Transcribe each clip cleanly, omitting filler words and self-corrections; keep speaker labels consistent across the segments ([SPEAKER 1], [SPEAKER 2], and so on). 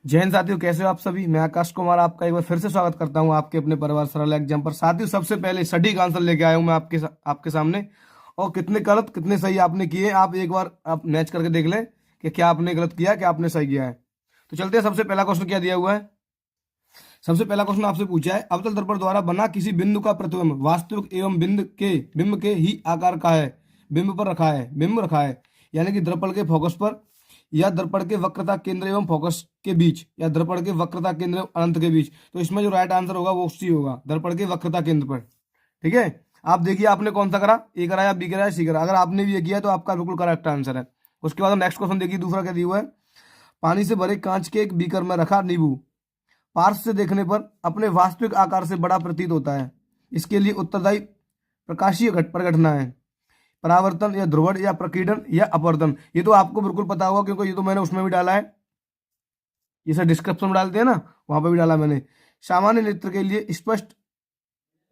[SPEAKER 1] जय हिंद साथियों, कैसे हो आप सभी। मैं आकाश कुमार आपका एक बार फिर से स्वागत करता हूं आपके अपने परिवार सरल एग्जाम पर। साथियों, सबसे पहले सटीक आंसर लेके आया हूं मैं आपके सामने। और कितने गलत कितने सही आपने किए, आप एक बार आप मैच करके देख लें कि क्या आपने गलत किया, क्या आपने सही किया है। तो चलते हैं, सबसे पहला क्वेश्चन क्या दिया हुआ है। सबसे पहला क्वेश्चन आपसे पूछा है, अवतल दर्पण द्वारा बना किसी बिंदु का प्रतिबिंब वास्तविक एवं बिंब के ही आकार का है, बिंब रखा है, यानी कि दर्पण के फोकस पर, या दर्पण के वक्रता केंद्र एवं फोकस के बीच, या दर्पण के वक्रता केंद्र एवं अनंत के बीच। तो इसमें जो राइट आंसर होगा वो सी होगा, दर्पण के वक्रता केंद्र पर। ठीक है, आप देखिए आपने कौन सा करा, ए कराया, बी कराया, सी करा। अगर आपने भी ये किया तो आपका बिल्कुल करेक्ट आंसर है। उसके बाद हम नेक्स्ट क्वेश्चन देखिए, दूसरा क्या दिया हुआ है। पानी से भरे कांच के एक बीकर में रखा नींबू पार्श्व से देखने पर अपने वास्तविक आकार से बड़ा प्रतीत होता है। इसके लिए उत्तरदायी प्रकाशीय परिघटना है, परावर्तन या ध्रुवण या प्रकीर्णन या अपवर्तन। ये तो आपको बिल्कुल पता होगा क्योंकि ये तो मैंने उसमें भी डाला है, ये सब डिस्क्रिप्शन में डालते हैं ना, वहां पर भी डाला मैंने। सामान्य नेत्र के लिए स्पष्ट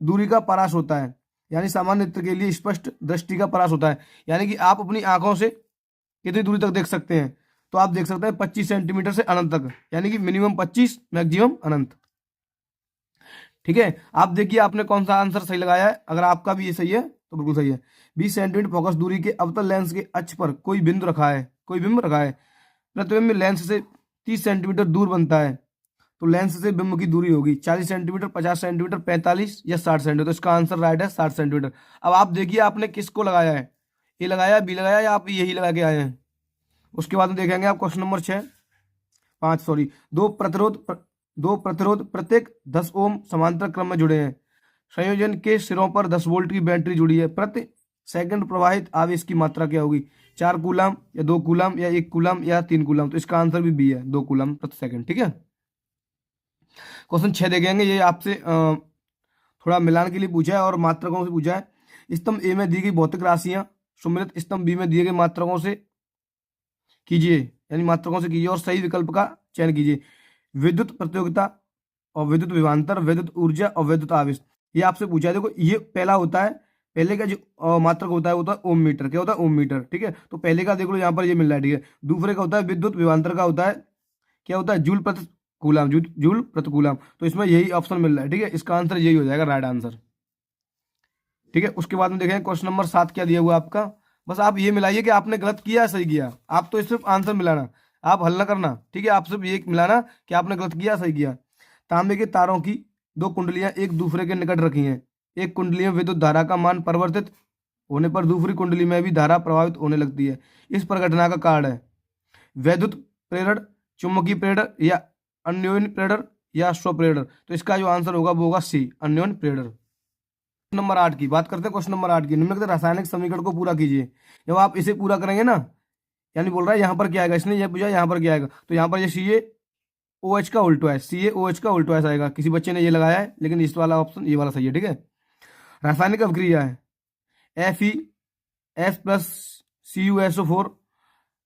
[SPEAKER 1] दूरी का परास होता है, यानी सामान्य नेत्र के लिए स्पष्ट दृष्टि का परास होता है, यानी कि आप अपनी आंखों से कितनी दूरी तक देख सकते हैं। तो आप देख सकते हैं 25 सेंटीमीटर से अनंत तक, यानी कि मिनिमम 25, मैक्सिमम अनंत। ठीक है, आप देखिए आपने कौन सा आंसर सही लगाया है। अगर आपका भी ये सही है तो बिल्कुल सही है। 20 सेंटीमीटर फोकस दूरी के अवतल लेंस के अक्ष पर कोई बिंब रखा है। प्रतिबिंब लेंस से 30 सेंटीमीटर दूर बनता है, तो लेंस से बिंब की दूरी होगी 40 सेंटीमीटर, 50 सेंटीमीटर, 45 या 60 सेंटीमीटर। तो इसका आंसर राइट है 60 सेंटीमीटर। अब आप देखिए आपने किसको लगाया है, ए लगाया, बी लगाया, या आप यही लगा के आए हैं। उसके बाद में देखेंगे आप क्वेश्चन नंबर 5 सॉरी। दो प्रतिरोध प्रत्येक 10 ओम समांतर क्रम में जुड़े हैं। संयोजन के सिरों पर 10 वोल्ट की बैटरी जुड़ी है। प्रति सेकंड प्रवाहित आवेश की मात्रा क्या होगी, 4 कूलम या 2 कूलम या 1 कूलम या 3 कूलम। तो इसका आंसर भी बी है, 2 कूलम प्रति सेकंड। ठीक है, क्वेश्चन 6 देखेंगे। ये आपसे थोड़ा मिलान के लिए पूछा है और मात्रकों से पूछा है। स्तंभ ए में दी गई भौतिक राशियां सम्मिलित स्तंभ बी में दिए गए मात्रकों से कीजिए, यानी मात्रकों से कीजिए और सही विकल्प का चयन कीजिए। विद्युत प्रतियोगिता और विद्युत विभवांतर, विद्युत ऊर्जा और विद्युत आवेश। ये आपसे पूछा है। देखो ये पहला होता है, पहले का जो मात्रक होता है वो होता है ओम मीटर। क्या होता है, ओम मीटर। ठीक है, तो पहले का देख लो यहाँ पर ये मिल रहा है। ठीक है, दूसरे का होता है विद्युत विभवांतर का होता है, क्या होता है, जूल प्रति कूलम, जूल प्रति कूलम। तो इसमें यही ऑप्शन मिल रहा है। ठीक है, इसका आंसर यही हो जाएगा, राइट आंसर। ठीक है, उसके बाद में देखें क्वेश्चन नंबर 7 क्या दिया हुआ है आपका। बस आप ये मिलाइए कि आपने गलत किया है सही किया। आप तो सिर्फ आंसर मिलाना, आप हल ना करना। ठीक है, आप सिर्फ ये मिलाना कि आपने गलत किया सही किया। तांबे के तारों की दो कुंडलियां एक दूसरे के निकट रखी हैं। एक कुंडली में विद्युत धारा का मान परिवर्तित होने पर दूसरी कुंडली में भी धारा प्रभावित होने लगती है। इस पर घटना का कारण है वैद्युत प्रेरण, चुंबकीय प्रेरण, या अन्योन्य प्रेरण, या स्वप्रेरण। तो इसका जो आंसर होगा वो होगा सी, अन्योन्य प्रेरण। नंबर 8 की बात करते हैं। क्वेश्चन नंबर 8 की, निम्नलिखित रासायनिक समीकरण को पूरा कीजिए। जब आप इसे पूरा करेंगे ना, यानी बोल रहा है यहाँ पर क्या आएगा, इसने ये पूछा यहाँ पर क्या आएगा, तो यहाँ पर ये सी ए ओ एच का उल्टो है, सी ए ओ एच का उल्टो ऐसा आएगा। किसी बच्चे ने ये लगाया है, लेकिन इस वाला ऑप्शन ये वाला सही है। ठीक है, रासायनिक अभिक्रिया है एफ ई एस प्लस सी यू एस ओ फोर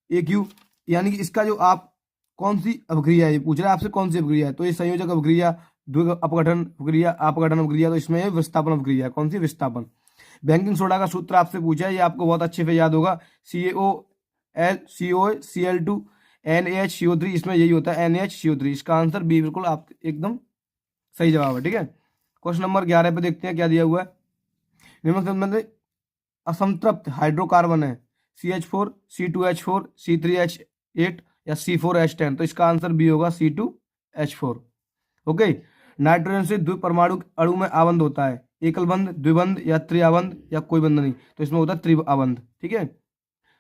[SPEAKER 1] ए क्यू, यानी कि इसका जो आप कौन सी अभिक्रिया है, ये पूछ रहा है आपसे कौन सी अभिक्रिया है। तो ये संयोजक अभिक्रिया, द्विग अपघटन अभिक्रिया, अपघटन अभिक्रिया। तो इसमें विस्थापन अभिक्रिया है। कौन सी, विस्थापन। बेकिंग सोडा का सूत्र आपसे पूछा है, ये आपको बहुत अच्छे से याद होगा, CaO CO, Cl2 NaHCO3। इसमें यही होता है NaHCO3। इसका आंसर बी, बिल्कुल आप एकदम सही जवाब है। ठीक है, क्वेश्चन नंबर 11 पे देखते हैं क्या दिया हुआ है। निम्नलिखित में असंतृप्त हाइड्रोकार्बन है CH4, C2H4, C3H8 या C4H10। तो इसका आंसर बी होगा C2H4। ओके, नाइट्रोजन से द्विपरमाणु अणु में आबंध होता है, एकल बंध, द्विबंध या त्रिआबंध या कोई बंध नहीं। तो इसमें होता है त्रिआबंध। ठीक है,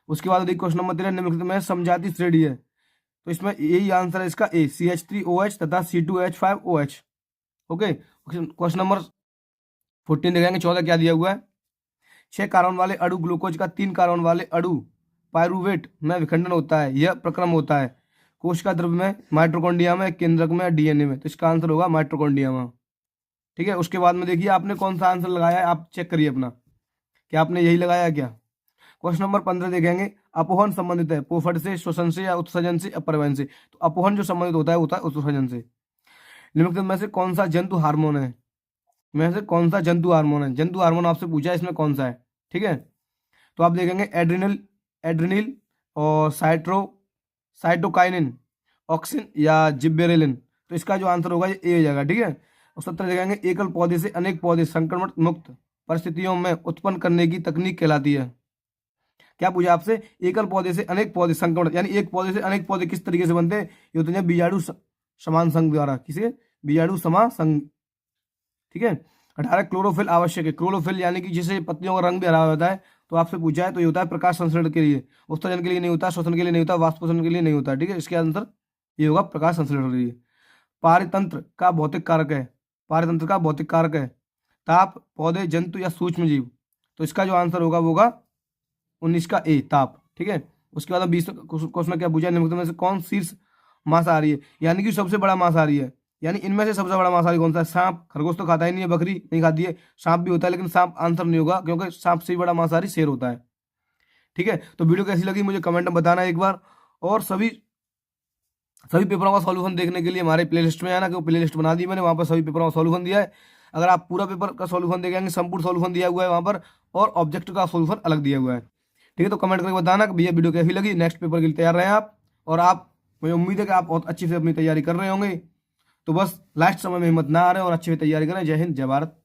[SPEAKER 1] उसके बाद देखिए क्वेश्चन नंबर 13, निम्नलिखित में समजाति श्रेणी है। तो इसमें यही आंसर है इसका ए, CH3OH तथा C2H5OH। ओके, क्वेश्चन नंबर 14 देखेंगे। 14 क्या दिया हुआ है। 6 कार्बन वाले अणु ग्लूकोज का 3 कार्बन वाले अणु पायरुवेट में विखंडन होता है। यह प्रक्रम होता है कोशिका द्रव्य में, माइटोकॉन्ड्रिया में, केंद्रक में, डीएनए में। तो इसका आंसर होगा माइटोकॉन्ड्रिया में। ठीक है, उसके बाद में देखिए आपने कौन सा आंसर लगाया है, आप चेक करिए अपना कि आपने यही लगाया क्या। क्वेश्चन नंबर 15 देखेंगे। अपवहन संबंधित है पोफट से, श्वसन से, या उत्सर्जन से, या परिवहन से। तो अपवहन जो संबंधित होता है उत्सर्जन से। निम्नलिखित में से कौन सा जंतु हार्मोन है, में से कौन सा जंतु हार्मोन है। जंतु हार्मोन आपसे पूछा है, इसमें कौन सा है। ठीक है, तो आप देखेंगे एड्रिनल, एड्रिनिल और साइटोकाइनिन ऑक्सिन या जिब्बेरेलिन। तो इसका जो आंसर होगा ये ए हो जाएगा, ठीक है। और 70 लगाएंगे, एकल पौधे से अनेक पौधे संक्रमण मुक्त परिस्थितियों में उत्पन्न करने की तकनीक कहलाती है। क्या पूछा आपसे, एकल पौधे से अनेक पौधे संक्रमण, यानी एक पौधे से अनेक पौधे किस तरीके से बनते हैं, ये होते हैं बीजाणु समान संघ द्वारा, किसे, बीजाणु समान संघ, ठीक है। 18 क्लोरोफिल आवश्यक है। क्लोरोफिल यानी कि जिसे पत्तियों का रंग भी हरा होता है, तो आपसे पूछा है तो ये होता है प्रकाश संश्लेषण के लिए, उत्सर्जन के लिए नहीं होता, श्वसन के लिए नहीं होता, वाष्पोषण के लिए नहीं होता, ठीक है। इसके आंसर ये होगा प्रकाश संश्लेषण के लिए। पारतंत्र का भौतिक कारक है, पारतंत्र का भौतिक कारक है ताप, पौधे, जंतु या सूक्ष्म जीव। तो इसका जो आंसर होगा वो होगा 19 का ए, ताप, ठीक है। उसके बाद 20 क्वेश्चन क्या पूछा, निम्नलिखित में से कौन शीर्ष मांसाहारी है, यानी कि सबसे बड़ा मांसाहारी है, यानी इनमें से सबसे बड़ा मांसाहारी कौन सा है। सांप, खरगोश तो खाता ही नहीं है, बकरी नहीं खाती है, सांप भी होता है लेकिन सांप आंसर नहीं होगा, क्योंकि सांप से भी बड़ा मांसाहारी शेर होता है, ठीक है। तो वीडियो कैसी लगी मुझे कमेंट में बताना एक बार, और सभी पेपरों का सॉल्यूशन देखने के लिए हमारे प्लेलिस्ट में आना, क्योंकि प्लेलिस्ट बना दी मैंने, वहाँ पर सभी पेपरों का सॉल्यूशन दिया है। अगर आप पूरा पेपर का सॉल्यूशन देखेंगे, संपूर्ण सॉल्यूशन दिया हुआ है वहाँ पर, और ऑब्जेक्ट का सॉल्यूशन अलग दिया हुआ है, ठीक है। तो कमेंट करके बताना कि भैया वीडियो कैसी लगी, नेक्स्ट पेपर के लिए तैयार रहें आप, और आप, मुझे उम्मीद है कि आप बहुत अच्छी से अपनी तैयारी कर रहे होंगे। तो बस लास्ट समय में हिम्मत ना आ रहे और अच्छे से तैयारी करें। जय हिंद, जय भारत।